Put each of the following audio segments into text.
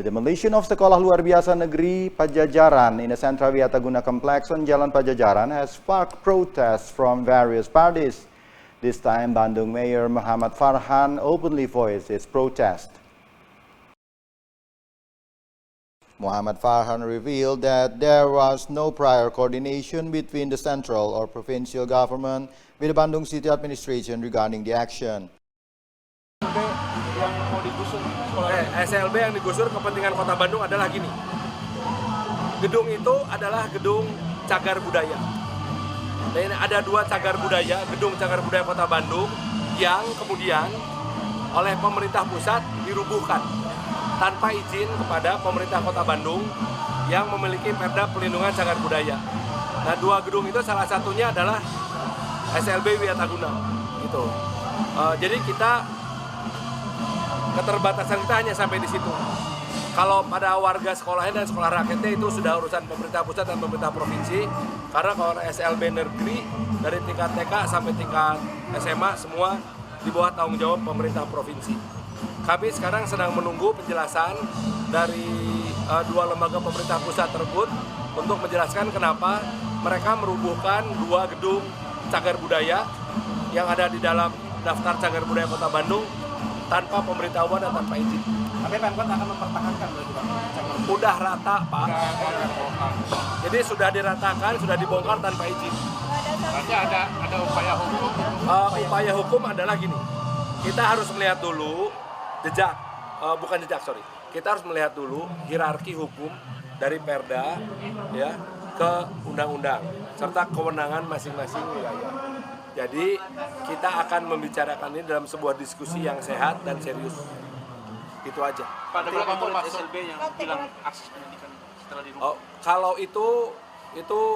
The demolition of Sekolah Luar Biasa Negeri Pajajaran in the Central Wiataguna Complex on Jalan Pajajaran has sparked protests from various parties. This time, Bandung Mayor Muhammad Farhan openly voiced his protest. Muhammad Farhan revealed that there was no prior coordination between the central or provincial government with the Bandung City Administration regarding the action. SLB yang digusur kepentingan Kota Bandung adalah gini. Gedung itu adalah gedung cagar budaya. Dan ada dua cagar budaya, gedung cagar budaya Kota Bandung yang kemudian oleh pemerintah pusat dirubuhkan tanpa izin kepada pemerintah Kota Bandung yang memiliki Perda Pelindungan Cagar Budaya. Nah, dua gedung itu salah satunya adalah SLB Wiataguna, gitu. Jadi keterbatasan kita hanya sampai di situ. Kalau pada warga sekolahnya dan sekolah rakyatnya itu sudah urusan pemerintah pusat dan pemerintah provinsi. Karena kalau SLB negeri dari tingkat TK sampai tingkat SMA semua di bawah tanggung jawab pemerintah provinsi. Kami sekarang sedang menunggu penjelasan dari dua lembaga pemerintah pusat tersebut untuk menjelaskan kenapa mereka merubuhkan dua gedung cagar budaya yang ada di dalam daftar cagar budaya Kota Bandung tanpa pemberitahuan dan tanpa izin. Tapi Pemkot akan mempertahankan berarti Pak? Udah rata Pak. Jadi sudah diratakan, sudah dibongkar tanpa izin. Berarti ada upaya hukum? Upaya hukum adalah gini, kita harus melihat dulu kita harus melihat dulu hierarki hukum dari Perda ya ke undang-undang serta kewenangan masing-masing wilayah. Jadi kita akan membicarakan ini dalam sebuah diskusi yang sehat dan serius. Itu aja. Pada berapa murid SLB yang bilang akses pendidikan setelah dirubuh? Kalau itu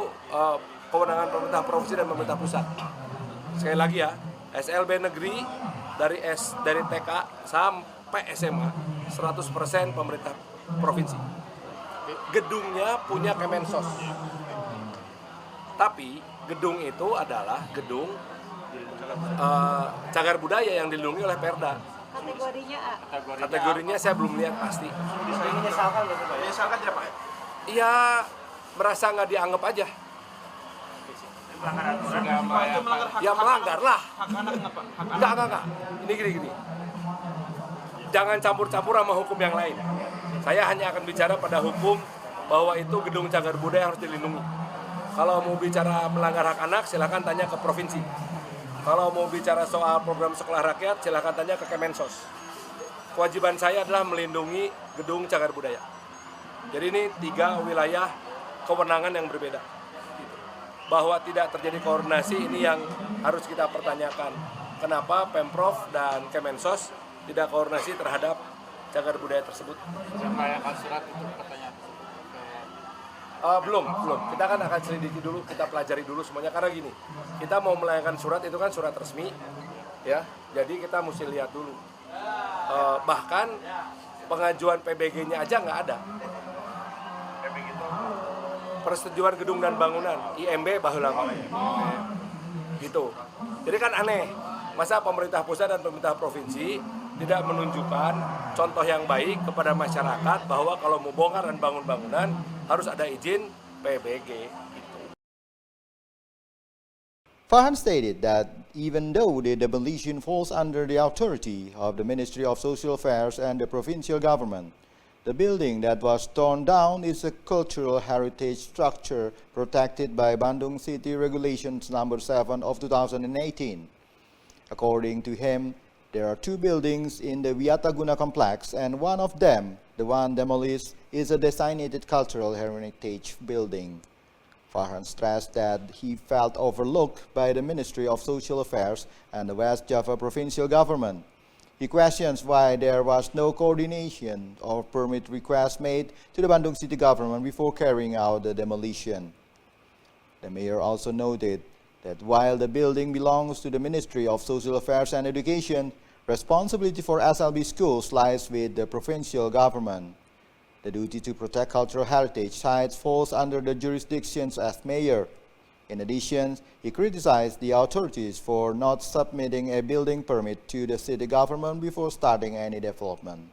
kewenangan pemerintah provinsi dan pemerintah pusat. Sekali lagi ya, SLB negeri dari TK sampai SMA 100% pemerintah provinsi. Gedungnya punya Kemensos. Tapi gedung itu adalah gedung cagar budaya yang dilindungi oleh Perda. Kategorinya saya belum lihat pasti. Menyesalkan nggak Pak? Menyesalkan tidak Pak? Iya, merasa nggak dianggap aja. Ya melanggar lah. Enggak. Ini gini. Jangan campur-campur sama hukum yang lain. Saya hanya akan bicara pada hukum bahwa itu gedung cagar budaya harus dilindungi. Kalau mau bicara melanggar hak anak, silakan tanya ke provinsi. Kalau mau bicara soal program sekolah rakyat, silakan tanya ke Kemensos. Kewajiban saya adalah melindungi gedung cagar budaya. Jadi ini 3 wilayah kewenangan yang berbeda. Bahwa tidak terjadi koordinasi ini yang harus kita pertanyakan. Kenapa Pemprov dan Kemensos tidak koordinasi terhadap cagar budaya tersebut? Melayangkan surat untuk pertanyaan. Belum. Kita kan akan selidiki dulu, kita pelajari dulu semuanya. Karena gini, kita mau melayangkan surat itu kan surat resmi, ya. Jadi kita mesti lihat dulu. Bahkan pengajuan PBG-nya aja nggak ada. Persetujuan gedung dan bangunan, IMB baheula gitu. Jadi kan aneh, masa pemerintah pusat dan pemerintah provinsi tidak menunjukkan contoh yang baik kepada masyarakat bahwa kalau mau bongkar dan bangun bangunan harus ada izin PBG. Farhan stated that even though the demolition falls under the authority of the Ministry of Social Affairs and the provincial government, the building that was torn down is a cultural heritage structure protected by Bandung City Regulations Number 7 of 2018. According to him, there are 2 buildings in the Wiataguna complex, and one of them, the one demolished, is a designated cultural heritage building. Farhan stressed that he felt overlooked by the Ministry of Social Affairs and the West Java provincial government. He questions why there was no coordination or permit request made to the Bandung City government before carrying out the demolition. The mayor also noted that while the building belongs to the Ministry of Social Affairs and Education, responsibility for SLB schools lies with the provincial government. The duty to protect cultural heritage sites falls under the jurisdictions as mayor. In addition, he criticized the authorities for not submitting a building permit to the city government before starting any development.